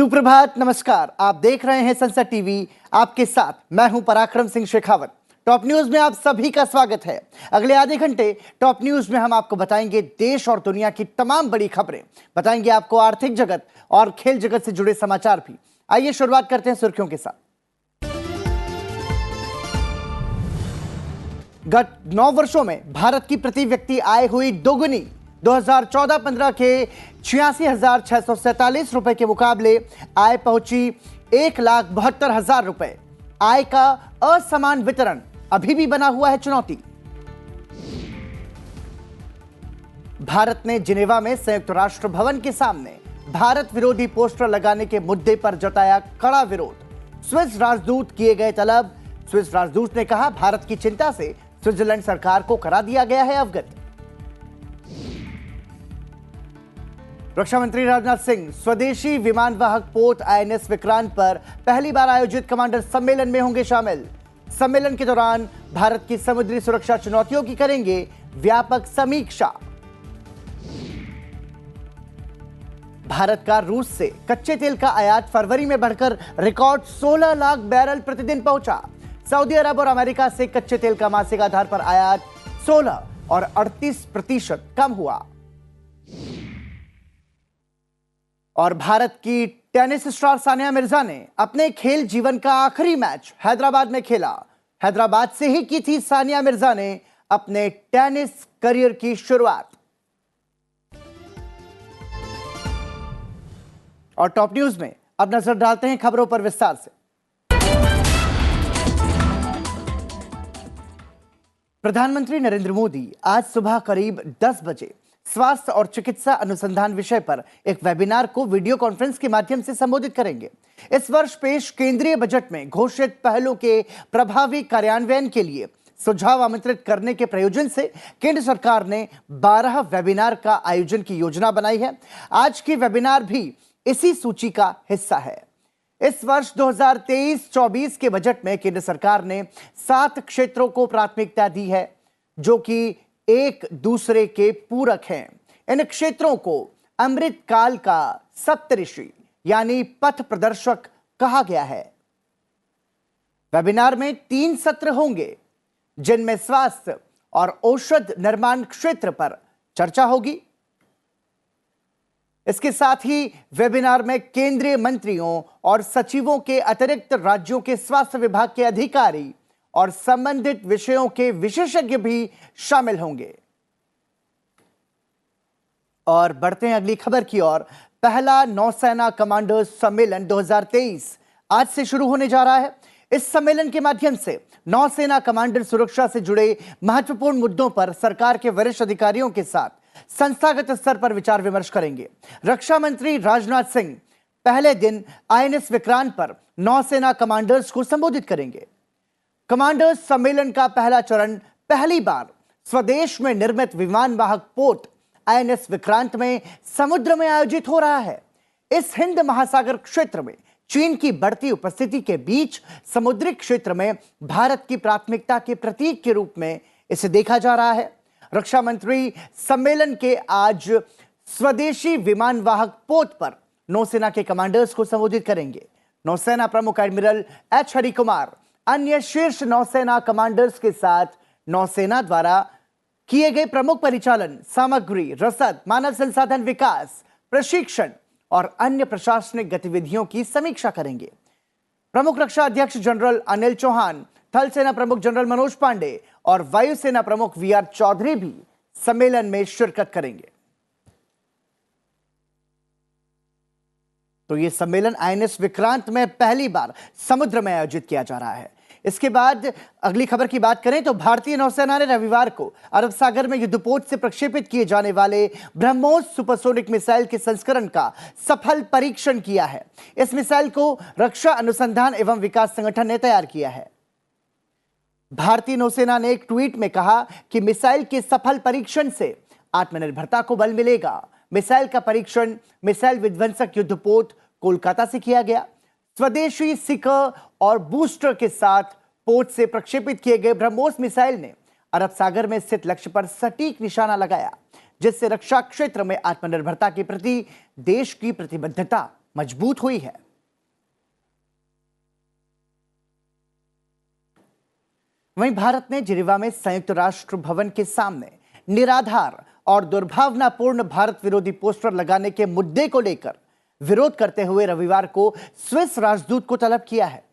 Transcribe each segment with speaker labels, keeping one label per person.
Speaker 1: सुप्रभात, नमस्कार। आप देख रहे हैं संसद टीवी। आपके साथ मैं हूं पराक्रम सिंह शेखावत। टॉप न्यूज में आप सभी का स्वागत है। अगले आधे घंटे टॉप न्यूज में हम आपको बताएंगे देश और दुनिया की तमाम बड़ी खबरें, बताएंगे आपको आर्थिक जगत और खेल जगत से जुड़े समाचार भी। आइए शुरुआत करते हैं सुर्खियों के साथ। गत 9 वर्षों में भारत की प्रति व्यक्ति आय हुई दोगुनी। 2014-15 के 86,647 रुपए के मुकाबले आय पहुंची 1,72,000 रुपए। आय का असमान वितरण अभी भी बना हुआ है चुनौती। भारत ने जिनेवा में संयुक्त राष्ट्र भवन के सामने भारत विरोधी पोस्टर लगाने के मुद्दे पर जताया कड़ा विरोध। स्विस राजदूत किए गए तलब। स्विस राजदूत ने कहा, भारत की चिंता से स्विट्जरलैंड सरकार को करा दिया गया है अवगत। रक्षा मंत्री राजनाथ सिंह स्वदेशी विमानवाहक पोत आईएनएस विक्रांत पर पहली बार आयोजित कमांडर सम्मेलन में होंगे शामिल। सम्मेलन के दौरान भारत की समुद्री सुरक्षा चुनौतियों की करेंगे व्यापक समीक्षा। भारत का रूस से कच्चे तेल का आयात फरवरी में बढ़कर रिकॉर्ड 16 लाख बैरल प्रतिदिन पहुंचा। सऊदी अरब और अमेरिका से कच्चे तेल का मासिक आधार पर आयात 16 और 38% कम हुआ। और भारत की टेनिस स्टार सानिया मिर्जा ने अपने खेल जीवन का आखिरी मैच हैदराबाद में खेला। हैदराबाद से ही की थी सानिया मिर्जा ने अपने टेनिस करियर की शुरुआत। और टॉप न्यूज में अब नजर डालते हैं खबरों पर विस्तार से। प्रधानमंत्री नरेंद्र मोदी आज सुबह करीब 10 बजे स्वास्थ्य और चिकित्सा अनुसंधान विषय पर एक वेबिनार को वीडियो कॉन्फ्रेंस के माध्यम से संबोधित करेंगे। इस वर्ष पेश केंद्रीय बजट में घोषित पहलों के प्रभावी कार्यान्वयन के लिए सुझाव आमंत्रित करने के प्रयोजन से केंद्र सरकार ने 12 वेबिनार का आयोजन की योजना बनाई है। आज की वेबिनार भी इसी सूची का हिस्सा है। इस वर्ष 2023-24 के बजट में केंद्र सरकार ने 7 क्षेत्रों को प्राथमिकता दी है, जो कि एक दूसरे के पूरक हैं। इन क्षेत्रों को अमृत काल का सप्तऋषि यानी पथ प्रदर्शक कहा गया है। वेबिनार में 3 सत्र होंगे, जिनमें स्वास्थ्य और औषध निर्माण क्षेत्र पर चर्चा होगी। इसके साथ ही वेबिनार में केंद्रीय मंत्रियों और सचिवों के अतिरिक्त राज्यों के स्वास्थ्य विभाग के अधिकारी और संबंधित विषयों के विशेषज्ञ भी शामिल होंगे। और बढ़ते हैं अगली खबर की ओर। पहला नौसेना कमांडर्स सम्मेलन 2023 आज से शुरू होने जा रहा है। इस सम्मेलन के माध्यम से नौसेना कमांडर सुरक्षा से जुड़े महत्वपूर्ण मुद्दों पर सरकार के वरिष्ठ अधिकारियों के साथ संस्थागत स्तर पर विचार विमर्श करेंगे। रक्षा मंत्री राजनाथ सिंह पहले दिन आईएनएस विक्रांत पर नौसेना कमांडर्स को संबोधित करेंगे। कमांडर्स सम्मेलन का पहला चरण पहली बार स्वदेश में निर्मित विमानवाहक पोत आईएनएस विक्रांत में समुद्र में आयोजित हो रहा है। इस हिंद महासागर क्षेत्र में चीन की बढ़ती उपस्थिति के बीच समुद्री क्षेत्र में भारत की प्राथमिकता के प्रतीक के रूप में इसे देखा जा रहा है। रक्षा मंत्री सम्मेलन के आज स्वदेशी विमानवाहक पोत पर नौसेना के कमांडर्स को संबोधित करेंगे। नौसेना प्रमुख एडमिरल एच हरि कुमार अन्य शीर्ष नौसेना कमांडर्स के साथ नौसेना द्वारा किए गए प्रमुख परिचालन, सामग्री, रसद, मानव संसाधन विकास, प्रशिक्षण और अन्य प्रशासनिक गतिविधियों की समीक्षा करेंगे। प्रमुख रक्षा अध्यक्ष जनरल अनिल चौहान, थल सेना प्रमुख जनरल मनोज पांडे और वायुसेना प्रमुख वीआर चौधरी भी सम्मेलन में शिरकत करेंगे। तो यह सम्मेलन आईएनएस विक्रांत में पहली बार समुद्र में आयोजित किया जा रहा है। इसके बाद अगली खबर की बात करें तो भारतीय नौसेना ने रविवार को अरब सागर में युद्धपोत से प्रक्षेपित किए जाने वाले ब्रह्मोस सुपरसोनिक मिसाइल के संस्करण का सफल परीक्षण किया है। इस मिसाइल को रक्षा अनुसंधान एवं विकास संगठन ने तैयार किया है। भारतीय नौसेना ने एक ट्वीट में कहा कि मिसाइल के सफल परीक्षण से आत्मनिर्भरता को बल मिलेगा। मिसाइल का परीक्षण मिसाइल विध्वंसक युद्धपोत कोलकाता से किया गया। स्वदेशी सिकर और बूस्टर के साथ पोत से प्रक्षेपित किए गए ब्रह्मोस मिसाइल ने अरब सागर में स्थित लक्ष्य पर सटीक निशाना लगाया, जिससे रक्षा क्षेत्र में आत्मनिर्भरता के प्रति देश की प्रतिबद्धता मजबूत हुई है। वहीं भारत ने जिनेवा में संयुक्त राष्ट्र भवन के सामने निराधार और दुर्भावनापूर्ण भारत विरोधी पोस्टर लगाने के मुद्दे को लेकर विरोध करते हुए रविवार को स्विस राजदूत को तलब किया है।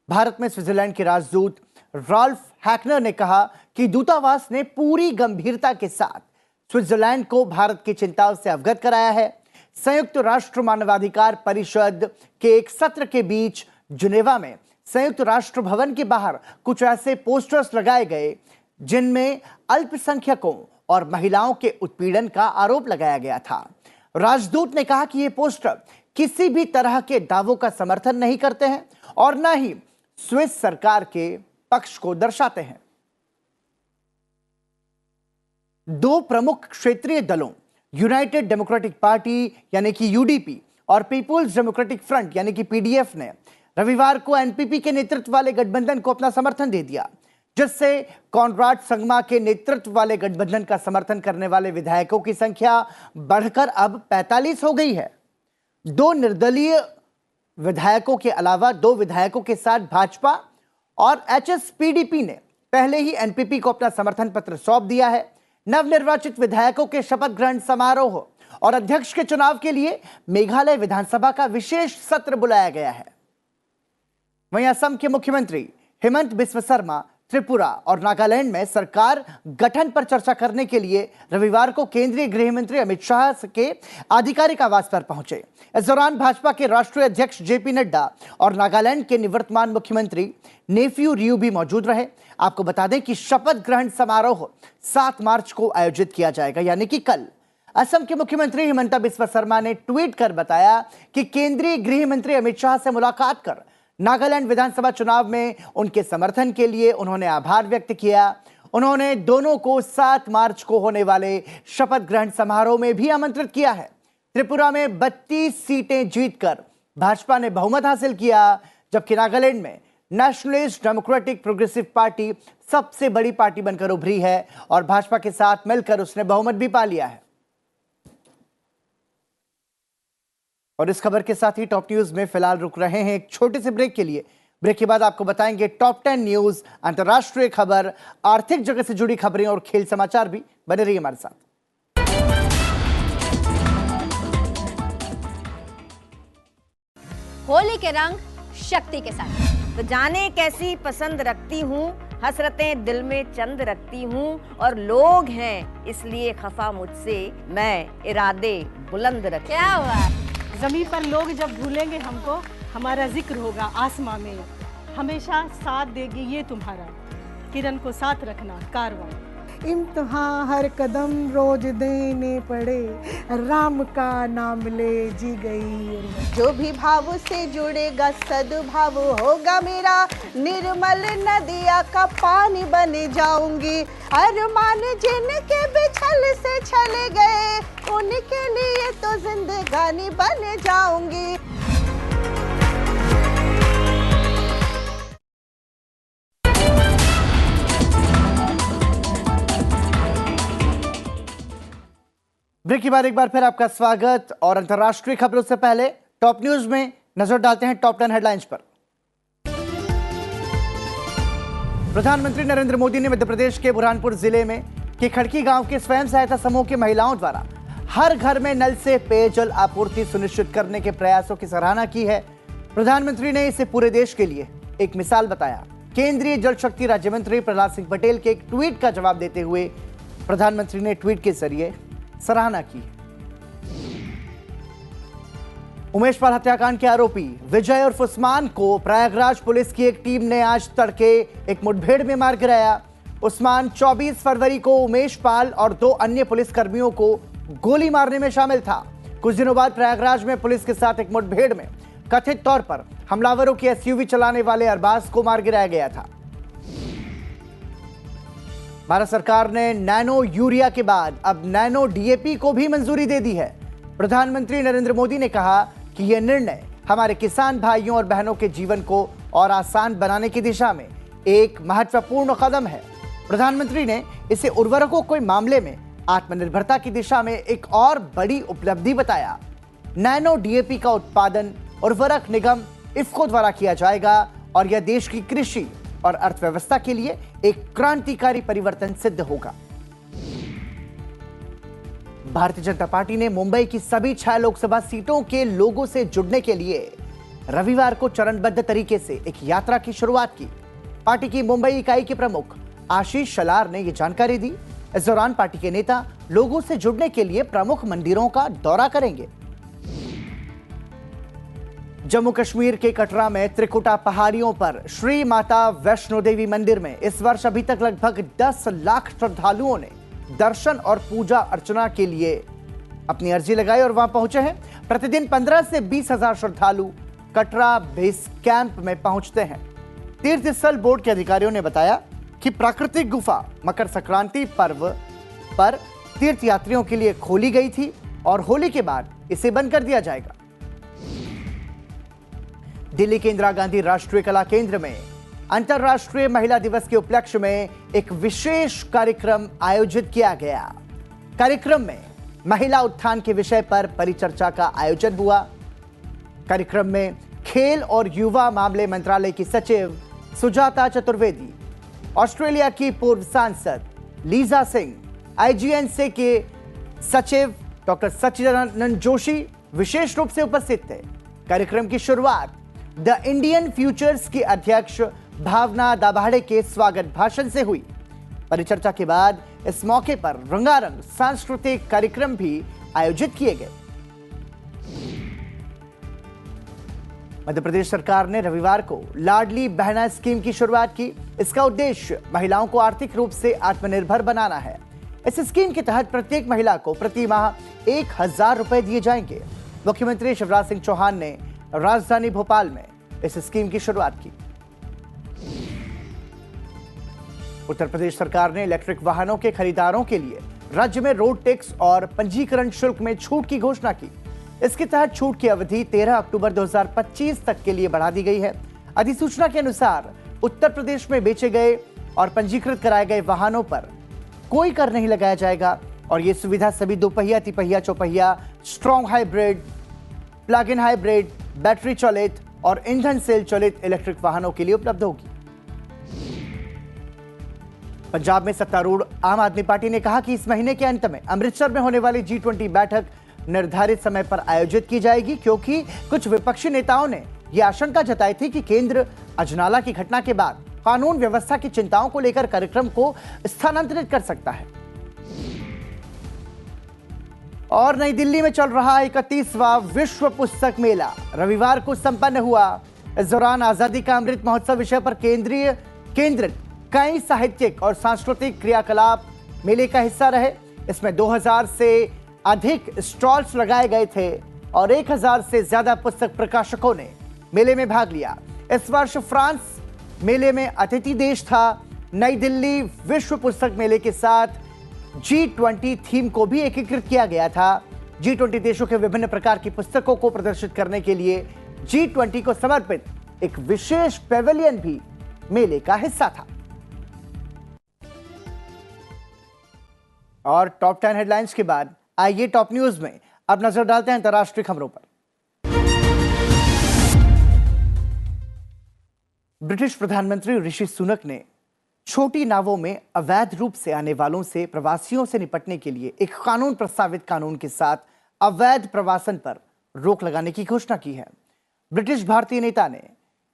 Speaker 1: भारत में स्विट्जरलैंड के राजदूत रॉल्फ हैकनर ने कहा कि दूतावास ने पूरी गंभीरता के साथ स्विट्जरलैंड को भारत की चिंताओं से अवगत कराया है। संयुक्त राष्ट्र मानवाधिकार परिषद के एक सत्र के बीच जिनेवा में संयुक्त राष्ट्र भवन के बाहर कुछ ऐसे पोस्टर्स लगाए गए जिनमें अल्पसंख्यकों और महिलाओं के उत्पीड़न का आरोप लगाया गया था। राजदूत ने कहा कि ये पोस्टर किसी भी तरह के दावों का समर्थन नहीं करते हैं और न ही स्विस सरकार के पक्ष को दर्शाते हैं। दो प्रमुख क्षेत्रीय दलों यूनाइटेड डेमोक्रेटिक पार्टी यानी कि यूडीपी और पीपुल्स डेमोक्रेटिक फ्रंट यानी कि पीडीएफ ने रविवार को एनपीपी के नेतृत्व वाले गठबंधन को अपना समर्थन दे दिया, जिससे कॉनराड संगमा के नेतृत्व वाले गठबंधन का समर्थन करने वाले विधायकों की संख्या बढ़कर अब 45 हो गई है। दो निर्दलीय विधायकों के अलावा दो विधायकों के साथ भाजपा और एचएसपीडीपी ने पहले ही एनपीपी को अपना समर्थन पत्र सौंप दिया है। नवनिर्वाचित विधायकों के शपथ ग्रहण समारोह और अध्यक्ष के चुनाव के लिए मेघालय विधानसभा का विशेष सत्र बुलाया गया है। वहीं असम के मुख्यमंत्री हेमंत बिस्व शर्मा त्रिपुरा और नागालैंड में सरकार गठन पर चर्चा करने के लिए रविवार को केंद्रीय गृह मंत्री अमित शाह के आधिकारिक आवास पर पहुंचे। इस दौरान भाजपा के राष्ट्रीय अध्यक्ष जेपी नड्डा और नागालैंड के निवर्तमान मुख्यमंत्री नेफ्यू रियू भी मौजूद रहे। आपको बता दें कि शपथ ग्रहण समारोह 7 मार्च को आयोजित किया जाएगा, यानी कि कल। असम के मुख्यमंत्री हिमंता बिस्वा शर्मा ने ट्वीट कर बताया कि केंद्रीय गृह मंत्री अमित शाह से मुलाकात कर नागालैंड विधानसभा चुनाव में उनके समर्थन के लिए उन्होंने आभार व्यक्त किया। उन्होंने दोनों को 7 मार्च को होने वाले शपथ ग्रहण समारोह में भी आमंत्रित किया है। त्रिपुरा में 32 सीटें जीतकर भाजपा ने बहुमत हासिल किया, जबकि नागालैंड में नेशनलिस्ट डेमोक्रेटिक प्रोग्रेसिव पार्टी सबसे बड़ी पार्टी बनकर उभरी है और भाजपा के साथ मिलकर उसने बहुमत भी पा लिया है। और इस खबर के साथ ही टॉप न्यूज में फिलहाल रुक रहे हैं एक छोटे से ब्रेक के लिए। ब्रेक के बाद आपको बताएंगे टॉप 10 न्यूज, अंतर्राष्ट्रीय खबर, आर्थिक जगत से जुड़ी खबरें और खेल समाचार भी। बने रहिए हमारे साथ।
Speaker 2: होली के रंग शक्ति के साथ
Speaker 3: तो जाने कैसी पसंद रखती हूँ, हसरतें दिल में चंद रखती हूँ और लोग हैं इसलिए खफा मुझसे, मैं इरादे बुलंद रखती।
Speaker 2: क्या हुआ?
Speaker 4: ज़मीं पर लोग जब भूलेंगे हमको, हमारा जिक्र होगा आसमां में, हमेशा साथ देगी ये तुम्हारा, किरण को साथ रखना कारवां।
Speaker 5: इम्तिहान हर कदम रोज देने पड़े, राम का नाम ले जी गई।
Speaker 6: जो भी भाव से जुड़ेगा सद्भाव होगा मेरा, निर्मल नदिया का पानी बन जाऊंगी। अरमान जिनके बिछल से चले गए, उनके लिए तो जिंदगानी बन जाऊंगी।
Speaker 1: ब्रेक के बाद एक बार फिर आपका स्वागत और अंतर्राष्ट्रीय खबरों से पहले टॉप न्यूज में नजर डालते हैं टॉप 10 हेडलाइंस पर। प्रधानमंत्री नरेंद्र मोदी ने मध्य प्रदेश के बुरहानपुर जिले में के खड़की गांव के स्वयं सहायता समूह की महिलाओं द्वारा हर घर में नल से पेयजल आपूर्ति सुनिश्चित करने के प्रयासों की सराहना की है। प्रधानमंत्री ने इसे पूरे देश के लिए एक मिसाल बताया। केंद्रीय जल शक्ति राज्य मंत्री प्रहलाद सिंह पटेल के एक ट्वीट का जवाब देते हुए प्रधानमंत्री ने ट्वीट के जरिए सराहना की। उमेश पाल हत्याकांड के आरोपी विजय उर्फ उस्मान को प्रयागराज पुलिस की एक टीम ने आज तड़के एक मुठभेड़ में मार गिराया। उस्मान 24 फरवरी को उमेश पाल और 2 अन्य पुलिस कर्मियों को गोली मारने में शामिल था। कुछ दिनों बाद प्रयागराज में पुलिस के साथ एक मुठभेड़ में कथित तौर पर हमलावरों की एसयूवी चलाने वाले अरबाज को मार गिराया गया था। भारत सरकार ने नैनो यूरिया के बाद अब नैनो डीएपी को भी मंजूरी दे दी है। प्रधानमंत्री नरेंद्र मोदी ने कहा कि यह निर्णय हमारे किसान भाइयों और बहनों के जीवन को और आसान बनाने की दिशा में एक महत्वपूर्ण कदम है। प्रधानमंत्री ने इसे उर्वरकों के मामले में आत्मनिर्भरता की दिशा में एक और बड़ी उपलब्धि बताया। नैनो डीएपी का उत्पादन उर्वरक निगम इफ्को द्वारा किया जाएगा और यह देश की कृषि और अर्थव्यवस्था के लिए एक क्रांतिकारी परिवर्तन सिद्ध होगा। भारतीय जनता पार्टी ने मुंबई की सभी 6 लोकसभा सीटों के लोगों से जुड़ने के लिए रविवार को चरणबद्ध तरीके से एक यात्रा की शुरुआत की। पार्टी की मुंबई इकाई के प्रमुख आशीष शलार ने यह जानकारी दी। इस दौरान पार्टी के नेता लोगों से जुड़ने के लिए प्रमुख मंदिरों का दौरा करेंगे। जम्मू कश्मीर के कटरा में त्रिकुटा पहाड़ियों पर श्री माता वैष्णो देवी मंदिर में इस वर्ष अभी तक लगभग 10 लाख श्रद्धालुओं ने दर्शन और पूजा अर्चना के लिए अपनी अर्जी लगाई और वहां पहुंचे हैं। प्रतिदिन 15 से 20 हजार श्रद्धालु कटरा बेस कैंप में पहुंचते हैं। तीर्थ स्थल बोर्ड के अधिकारियों ने बताया कि प्राकृतिक गुफा मकर संक्रांति पर्व पर तीर्थ यात्रियों के लिए खोली गई थी और होली के बाद इसे बंद कर दिया जाएगा। दिल्ली के इंदिरा गांधी राष्ट्रीय कला केंद्र में अंतर्राष्ट्रीय महिला दिवस के उपलक्ष्य में एक विशेष कार्यक्रम आयोजित किया गया। कार्यक्रम में महिला उत्थान के विषय पर परिचर्चा का आयोजन हुआ। कार्यक्रम में खेल और युवा मामले मंत्रालय की सचिव सुजाता चतुर्वेदी, ऑस्ट्रेलिया की पूर्व सांसद लीजा सिंह, आईजीएनसी के सचिव डॉक्टर सच्चिदानंद जोशी विशेष रूप से उपस्थित थे। कार्यक्रम की शुरुआत द इंडियन फ्यूचर्स की अध्यक्ष भावना दाभाड़े के स्वागत भाषण से हुई। परिचर्चा के बाद इस मौके पर रंगारंग सांस्कृतिक कार्यक्रम भी आयोजित किए गए। मध्य प्रदेश सरकार ने रविवार को लाडली बहना स्कीम की शुरुआत की। इसका उद्देश्य महिलाओं को आर्थिक रूप से आत्मनिर्भर बनाना है। इस स्कीम के तहत प्रत्येक महिला को प्रति माह 1000 रुपए दिए जाएंगे। मुख्यमंत्री शिवराज सिंह चौहान ने राजधानी भोपाल में इस स्कीम की शुरुआत की। उत्तर प्रदेश सरकार ने इलेक्ट्रिक वाहनों के खरीदारों के लिए राज्य में रोड टैक्स और पंजीकरण शुल्क में छूट की घोषणा की। इसके तहत छूट की अवधि 13 अक्टूबर 2025 तक के लिए बढ़ा दी गई है। अधिसूचना के अनुसार उत्तर प्रदेश में बेचे गए और पंजीकृत कराए गए वाहनों पर कोई कर नहीं लगाया जाएगा और यह सुविधा सभी दोपहिया, तिपहिया, चौपहिया, strong hybrid, plug in hybrid, battery चालित और ईंधन सेल चालित इलेक्ट्रिक वाहनों के लिए उपलब्ध होगी। पंजाब में सत्तारूढ़ आम आदमी पार्टी ने कहा कि इस महीने के अंत में अमृतसर में होने वाली G20 बैठक निर्धारित समय पर आयोजित की जाएगी, क्योंकि कुछ विपक्षी नेताओं ने यह आशंका जताई थी कि केंद्र अजनाला की घटना के बाद कानून व्यवस्था की चिंताओं को लेकर कार्यक्रम को स्थानांतरित कर सकता है। और नई दिल्ली में चल रहा 31वां विश्व पुस्तक मेला रविवार को संपन्न हुआ। इस दौरान आजादी का अमृत महोत्सव विषय पर केंद्रित कई साहित्यिक और सांस्कृतिक क्रियाकलाप मेले का हिस्सा रहे। इसमें 2000 से अधिक स्टॉल्स लगाए गए थे और 1000 से ज्यादा पुस्तक प्रकाशकों ने मेले में भाग लिया। इस वर्ष फ्रांस मेले में अतिथि देश था। नई दिल्ली विश्व पुस्तक मेले के साथ G20 थीम को भी एकीकृत किया गया था। G20 देशों के विभिन्न प्रकार की पुस्तकों को प्रदर्शित करने के लिए G20 को समर्पित एक विशेष पेविलियन भी मेले का हिस्सा था। और टॉप 10 हेडलाइंस के बाद आइए टॉप न्यूज में अब नजर डालते हैं अंतर्राष्ट्रीय खबरों पर। ब्रिटिश प्रधानमंत्री ऋषि सुनक ने छोटी नावों में अवैध रूप से आने वालों से प्रवासियों से निपटने के लिए एक कानून के साथ अवैध प्रवासन पर रोक लगाने की घोषणा की है। ब्रिटिश भारतीय नेता ने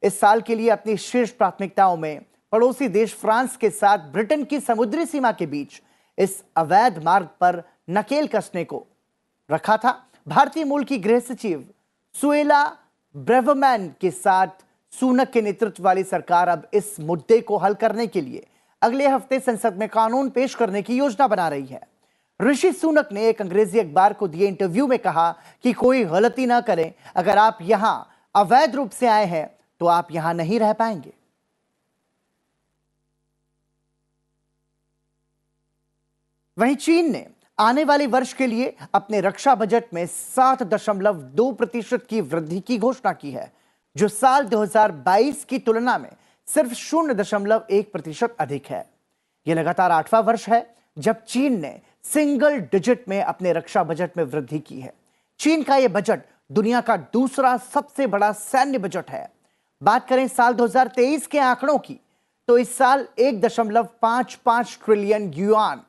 Speaker 1: इस साल के लिए अपनी शीर्ष प्राथमिकताओं में पड़ोसी देश फ्रांस के साथ ब्रिटेन की समुद्री सीमा के बीच इस अवैध मार्ग पर नकेल कसने को रखा था। भारतीय मूल की गृह सचिव सुएला ब्रेवरमैन के साथ सुनक के नेतृत्व वाली सरकार अब इस मुद्दे को हल करने के लिए अगले हफ्ते संसद में कानून पेश करने की योजना बना रही है। ऋषि सुनक ने एक अंग्रेजी अखबार को दिए इंटरव्यू में कहा कि कोई गलती ना करें, अगर आप यहां अवैध रूप से आए हैं तो आप यहां नहीं रह पाएंगे। वहीं चीन ने आने वाले वर्ष के लिए अपने रक्षा बजट में 7.2% की वृद्धि की घोषणा की है, जो साल 2022 की तुलना में सिर्फ 0.1% अधिक है। यह लगातार 8वां वर्ष है जब चीन ने सिंगल डिजिट में अपने रक्षा बजट में वृद्धि की है। चीन का यह बजट दुनिया का दूसरा सबसे बड़ा सैन्य बजट है। बात करें साल 2023 के आंकड़ों की, तो इस साल 1.55 ट्रिलियन युआन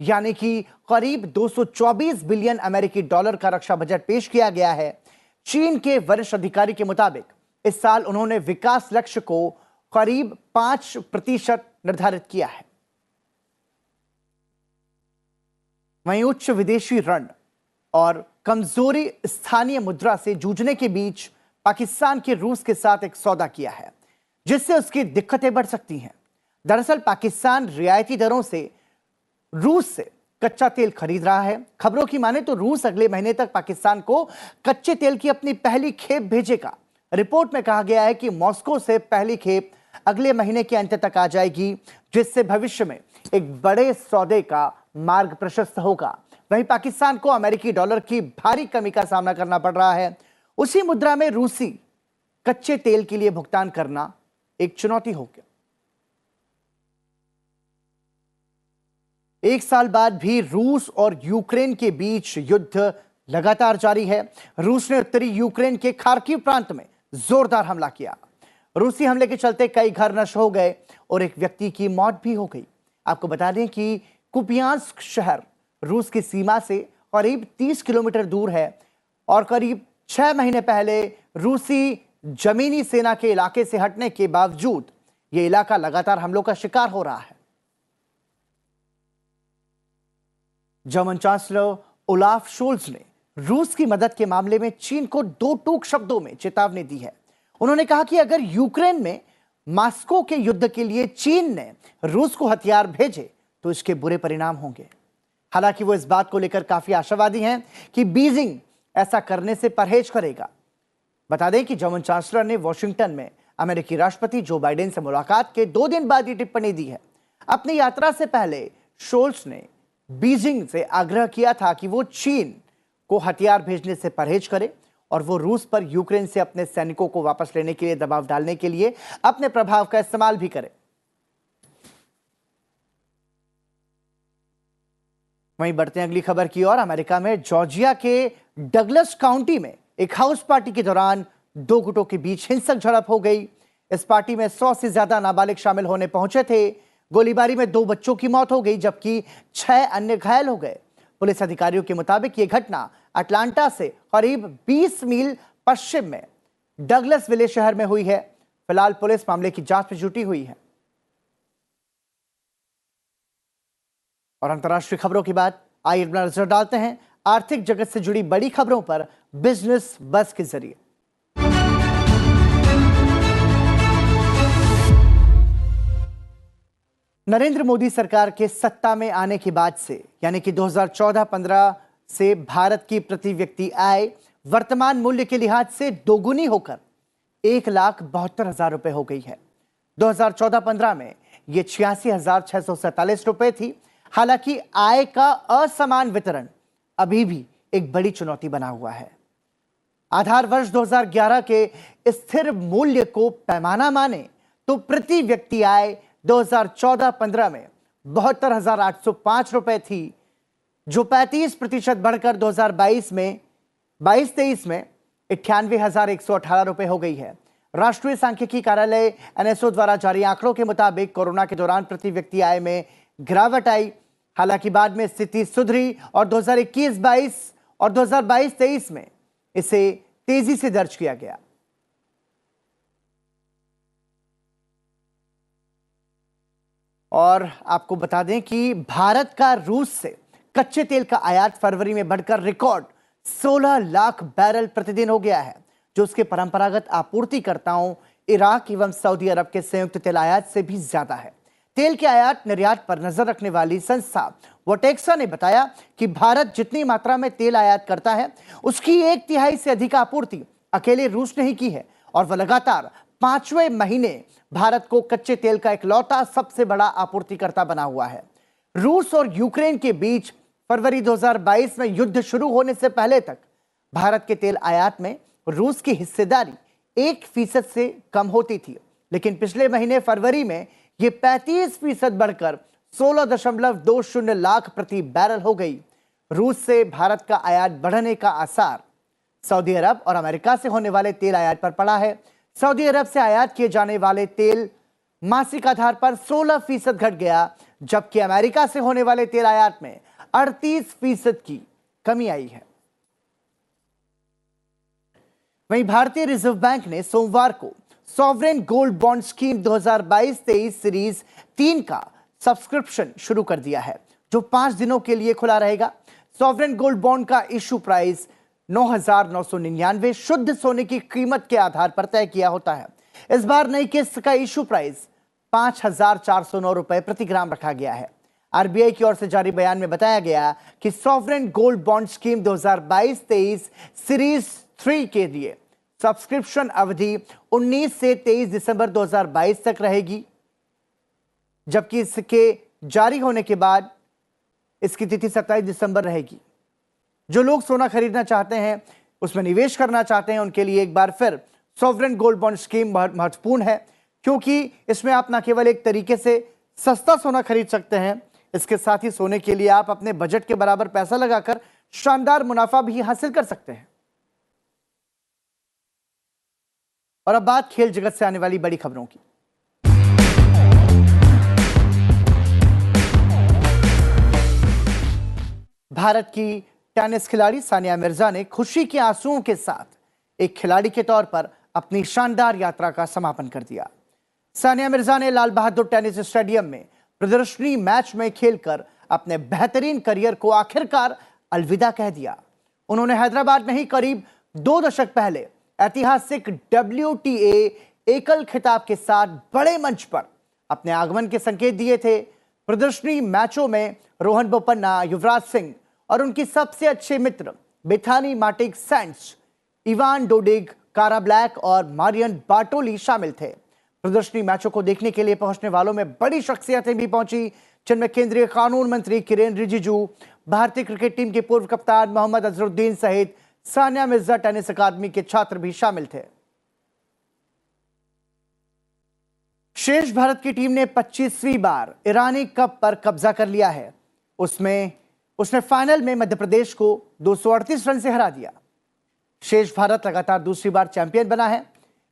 Speaker 1: यानी कि करीब 224 बिलियन अमेरिकी डॉलर का रक्षा बजट पेश किया गया है। चीन के वरिष्ठ अधिकारी के मुताबिक इस साल उन्होंने विकास लक्ष्य को करीब 5% निर्धारित किया है। वहीं उच्च विदेशी ऋण और कमजोरी स्थानीय मुद्रा से जूझने के बीच पाकिस्तान के रूस के साथ एक सौदा किया है, जिससे उसकी दिक्कतें बढ़ सकती हैं। दरअसल पाकिस्तान रियायती दरों से रूस से कच्चा तेल खरीद रहा है। खबरों की माने तो रूस अगले महीने तक पाकिस्तान को कच्चे तेल की अपनी पहली खेप भेजेगा। रिपोर्ट में कहा गया है कि मॉस्को से पहली खेप अगले महीने के अंत तक आ जाएगी, जिससे भविष्य में एक बड़े सौदे का मार्ग प्रशस्त होगा। वहीं पाकिस्तान को अमेरिकी डॉलर की भारी कमी का सामना करना पड़ रहा है। उसी मुद्रा में रूसी कच्चे तेल के लिए भुगतान करना एक चुनौती हो गया। एक साल बाद भी रूस और यूक्रेन के बीच युद्ध लगातार जारी है। रूस ने उत्तरी यूक्रेन के खार्किव प्रांत में जोरदार हमला किया। रूसी हमले के चलते कई घर नष्ट हो गए और एक व्यक्ति की मौत भी हो गई। आपको बता दें कि कुपियांस्क शहर रूस की सीमा से करीब 30 किलोमीटर दूर है और करीब 6 महीने पहले रूसी जमीनी सेना के इलाके से हटने के बावजूद यह इलाका लगातार हमलों का शिकार हो रहा है। जर्मन चांसलर ओलाफ शोल्ज ने रूस की मदद के मामले में चीन को 2 टूक शब्दों में चेतावनी दी है। उन्होंने कहा कि अगर यूक्रेन में मॉस्को के युद्ध के लिए चीन ने रूस को हथियार भेजे तो इसके बुरे परिणाम होंगे। हालांकि वो इस बात को लेकर काफी आशावादी हैं कि बीजिंग ऐसा करने से परहेज करेगा। बता दें कि जर्मन चांसलर ने वॉशिंगटन में अमेरिकी राष्ट्रपति जो बाइडेन से मुलाकात के 2 दिन बाद ये टिप्पणी दी है। अपनी यात्रा से पहले शोल्ज ने बीजिंग से आग्रह किया था कि वो चीन को हथियार भेजने से परहेज करे और वो रूस पर यूक्रेन से अपने सैनिकों को वापस लेने के लिए दबाव डालने के लिए अपने प्रभाव का इस्तेमाल भी करे। वहीं बढ़ते हैं अगली खबर की ओर। अमेरिका में जॉर्जिया के डगलस काउंटी में एक हाउस पार्टी के दौरान 2 गुटों के बीच हिंसक झड़प हो गई। इस पार्टी में 100 से ज्यादा नाबालिग शामिल होने पहुंचे थे। गोलीबारी में 2 बच्चों की मौत हो गई जबकि 6 अन्य घायल हो गए। पुलिस अधिकारियों के मुताबिक यह घटना अटलांटा से करीब 20 मील पश्चिम में डगलस विले शहर में हुई है। फिलहाल पुलिस मामले की जांच में जुटी हुई है। और अंतर्राष्ट्रीय खबरों के बाद आइए अपना नजर डालते हैं आर्थिक जगत से जुड़ी बड़ी खबरों पर बिजनेस बस के जरिए। नरेंद्र मोदी सरकार के सत्ता में आने के बाद से यानी कि 2014-15 से भारत की प्रति व्यक्ति आय वर्तमान मूल्य के लिहाज से दोगुनी होकर 1,72,000 रुपए हो गई है। 2014-15 में यह 86,647 रुपए थी। हालांकि आय का असमान वितरण अभी भी एक बड़ी चुनौती बना हुआ है। आधार वर्ष 2011 के स्थिर मूल्य को पैमाना माने तो प्रति व्यक्ति आय 2014-15 में 72,805 रुपए थी, जो 35% बढ़कर 2022-23 में 98,118 रुपए हो गई है। राष्ट्रीय सांख्यिकी कार्यालय एनएसओ द्वारा जारी आंकड़ों के मुताबिक कोरोना के दौरान प्रति व्यक्ति आय में गिरावट आई। हालांकि बाद में स्थिति सुधरी और 2021-22 और 2022-23 में इसे तेजी से दर्ज किया गया। और आपको बता दें कि भारत का रूस से कच्चे तेल का आयात फरवरी में बढ़कर रिकॉर्ड 16 लाख बैरल प्रतिदिन हो गया है, जो उसके परंपरागत आपूर्तिकर्ताओं इराक एवं सऊदी अरब के संयुक्त तेल आयात से भी ज्यादा है। तेल के आयात निर्यात पर नजर रखने वाली संस्था वोटेक्सा ने बताया कि भारत जितनी मात्रा में तेल आयात करता है उसकी 1/3 से अधिक आपूर्ति अकेले रूस ने ही की है और वह लगातार 5वें महीने भारत को कच्चे तेल का इकलौता सबसे बड़ा आपूर्तिकर्ता बना हुआ है। रूस और यूक्रेन के बीच फरवरी 2022 में युद्ध शुरू होने से पहले तक भारत के तेल आयात में रूस की हिस्सेदारी 1% से कम होती थी, लेकिन पिछले महीने फरवरी में यह 35% बढ़कर 16.20 लाख प्रति बैरल हो गई। रूस से भारत का आयात बढ़ने का आसार सऊदी अरब और अमेरिका से होने वाले तेल आयात पर पड़ा है। सऊदी अरब से आयात किए जाने वाले तेल मासिक आधार पर 16% घट गया, जबकि अमेरिका से होने वाले तेल आयात में 38% की कमी आई है। वहीं भारतीय रिजर्व बैंक ने सोमवार को sovereign gold bond scheme 2022-23 series 3 का सब्सक्रिप्शन शुरू कर दिया है, जो 5 दिनों के लिए खुला रहेगा। सॉवरेन गोल्ड बॉन्ड का इशू प्राइस 9,999 शुद्ध सोने की कीमत के आधार पर तय किया होता है। इस बार नई किस्त का इशू प्राइस 5,409 रुपए प्रति ग्राम रखा गया है। आरबीआई की ओर से जारी बयान में बताया गया कि sovereign gold bond scheme 2022-23 series 3 के लिए सब्सक्रिप्शन अवधि 19 से 23 दिसंबर 2022 तक रहेगी, जबकि इसके जारी होने के बाद इसकी तिथि 27 दिसंबर रहेगी। जो लोग सोना खरीदना चाहते हैं, उसमें निवेश करना चाहते हैं, उनके लिए एक बार फिर सॉवरेन गोल्ड बॉन्ड स्कीम बहुत महत्वपूर्ण है, क्योंकि इसमें आप न केवल एक तरीके से सस्ता सोना खरीद सकते हैं, इसके साथ ही सोने के लिए आप अपने बजट के बराबर पैसा लगाकर शानदार मुनाफा भी हासिल कर सकते हैं। और अब बात खेल जगत से आने वाली बड़ी खबरों की। भारत की टेनिस खिलाड़ी सानिया मिर्जा ने खुशी के आंसुओं के साथ एक खिलाड़ी के तौर पर अपनी शानदार यात्रा का समापन कर दिया। सानिया मिर्जा ने लाल बहादुर टेनिस स्टेडियम में प्रदर्शनी मैच में खेलकर अपने बेहतरीन करियर को आखिरकार अलविदा कह दिया। उन्होंने हैदराबाद में ही करीब 2 दशक पहले ऐतिहासिक WTA एकल खिताब के साथ बड़े मंच पर अपने आगमन के संकेत दिए थे। प्रदर्शनी मैचों में रोहन बोपन्ना, युवराज सिंह और उनकी सबसे अच्छे मित्र बेथानी मार्टिक सैंड्स, इवान डोडिग, कारा ब्लैक और मारियन बार्टोली शामिल थे। प्रदर्शनी मैचों को देखने के लिए पहुंचने वालों में बड़ी शख्सियतें भी पहुंची, जिनमें केंद्रीय कानून मंत्री किरेन रिजिजू, भारतीय क्रिकेट टीम के पूर्व कप्तान मोहम्मद अजहरुद्दीन सहित सानिया मिर्जा टेनिस अकादमी के छात्र भी शामिल थे। शेष भारत की टीम ने 25वीं बार ईरानी कप पर कब्जा कर लिया है। उसने फाइनल में मध्य प्रदेश को 238 रन से हरा दिया। शेष भारत लगातार दूसरी बार चैंपियन बना है।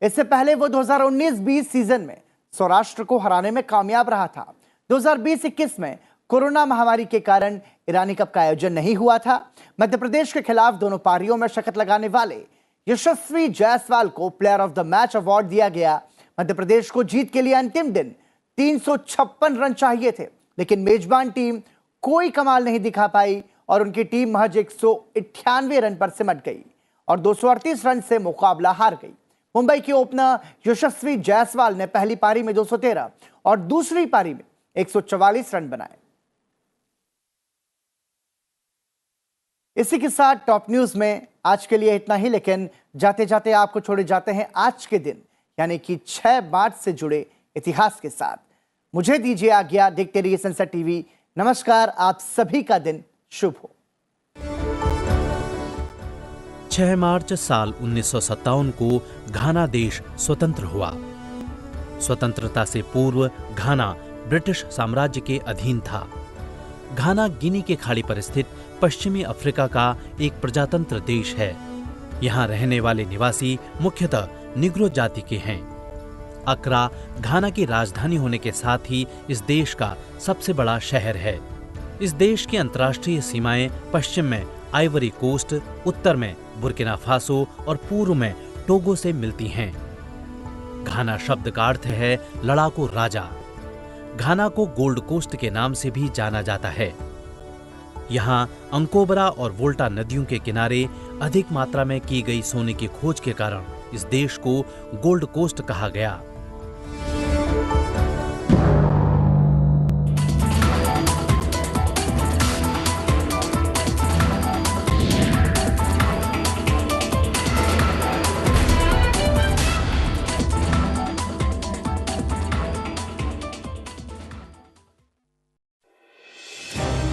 Speaker 1: इससे पहले वो 2019-20 सीजन में सौराष्ट्र को हराने में कामयाब रहा था। 2020-21 में कोरोना महामारी के कारण ईरानी कप का आयोजन नहीं हुआ था। मध्य प्रदेश के खिलाफ दोनों पारियों में शतक लगाने वाले यशस्वी जायसवाल को player of the match award दिया गया। मध्य प्रदेश को जीत के लिए अंतिम दिन 356 रन चाहिए थे, लेकिन मेजबान टीम कोई कमाल नहीं दिखा पाई और उनकी टीम महज 198 रन पर सिमट गई और 238 रन से मुकाबला हार गई। मुंबई के ओपनर यशस्वी जायसवाल ने पहली पारी में 213 और दूसरी पारी में 144 रन बनाए। इसी के साथ टॉप न्यूज में आज के लिए इतना ही, लेकिन जाते जाते आपको छोड़े जाते हैं आज के दिन यानी कि 6 मार्च से जुड़े इतिहास के साथ। मुझे दीजिए आज्ञा, देखते रहिए सनसेट टीवी। नमस्कार, आप सभी का दिन शुभ हो।
Speaker 7: 6 मार्च साल 1957 को घाना देश स्वतंत्र हुआ। स्वतंत्रता से पूर्व घाना ब्रिटिश साम्राज्य के अधीन था। घाना गिनी के खाड़ी पर स्थित पश्चिमी अफ्रीका का एक प्रजातंत्र देश है। यहाँ रहने वाले निवासी मुख्यतः निग्रो जाति के हैं। अक्रा घाना की राजधानी होने के साथ ही इस देश का सबसे बड़ा शहर है। इस देश की अंतर्राष्ट्रीय सीमाएं पश्चिम में आइवरी कोस्ट, उत्तर में बुर्किना फासो और पूर्व में टोगो से मिलती हैं। घाना शब्द का अर्थ है लड़ाकू राजा। घाना को गोल्ड कोस्ट के नाम से भी जाना जाता है। यहाँ अंकोबरा और वोल्टा नदियों के किनारे अधिक मात्रा में की गई सोने की खोज के कारण इस देश को गोल्ड कोस्ट कहा गया।